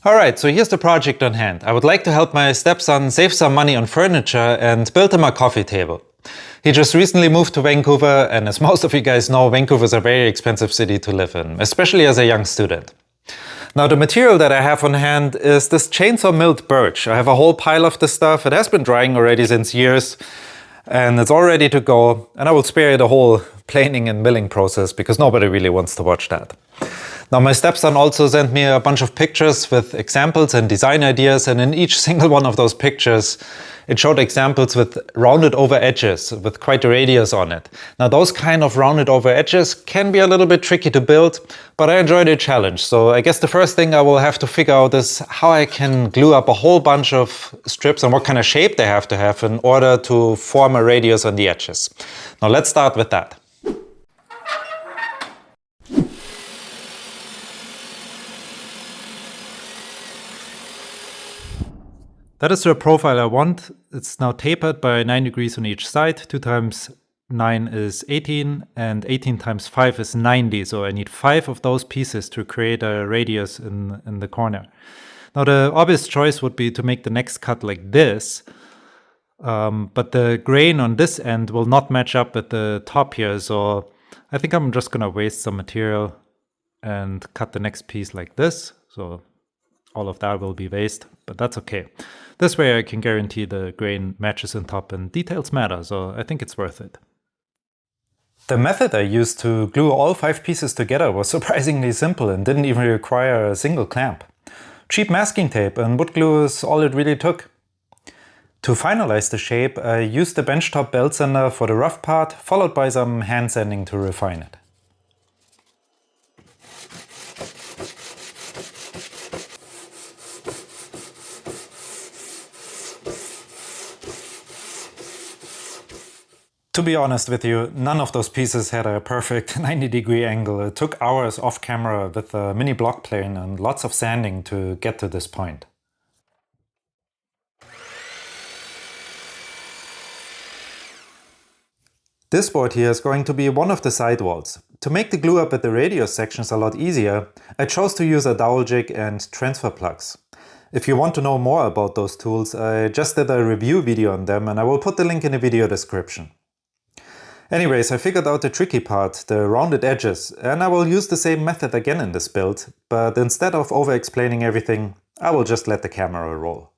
Alright, so here's the project on hand. I would like to help my stepson save some money on furniture and build him a coffee table. He just recently moved to Vancouver, and as most of you guys know, Vancouver is a very expensive city to live in, especially as a young student. Now the material that I have on hand is this chainsaw milled birch. I have a whole pile of this stuff. It has been drying already since years, and it's all ready to go, and I will spare you the whole planing and milling process because nobody really wants to watch that. Now my stepson also sent me a bunch of pictures with examples and design ideas, and in each single one of those pictures it showed examples with rounded over edges with quite a radius on it. Now those kind of rounded over edges can be a little bit tricky to build, but I enjoyed the challenge. So I guess the first thing I will have to figure out is how I can glue up a whole bunch of strips and what kind of shape they have to have in order to form a radius on the edges. Now let's start with that. That is the profile I want. It's now tapered by 9 degrees on each side. 2 times 9 is 18 and 18 times 5 is 90. So I need 5 of those pieces to create a radius in the corner. Now the obvious choice would be to make the next cut like this. But the grain on this end will not match up at the top here. So I think I'm just gonna waste some material and cut the next piece like this. So all of that will be waste, but that's okay. This way I can guarantee the grain matches on top, and details matter, so I think it's worth it. The method I used to glue all 5 pieces together was surprisingly simple and didn't even require a single clamp. Cheap masking tape and wood glue is all it really took. To finalize the shape, I used the benchtop belt sander for the rough part, followed by some hand sanding to refine it. To be honest with you, none of those pieces had a perfect 90-degree angle. It took hours off camera with a mini block plane and lots of sanding to get to this point. This board here is going to be one of the sidewalls. To make the glue up at the radius sections a lot easier, I chose to use a dowel jig and transfer plugs. If you want to know more about those tools, I just did a review video on them and I will put the link in the video description. Anyways, I figured out the tricky part, the rounded edges, and I will use the same method again in this build, but instead of over-explaining everything, I will just let the camera roll.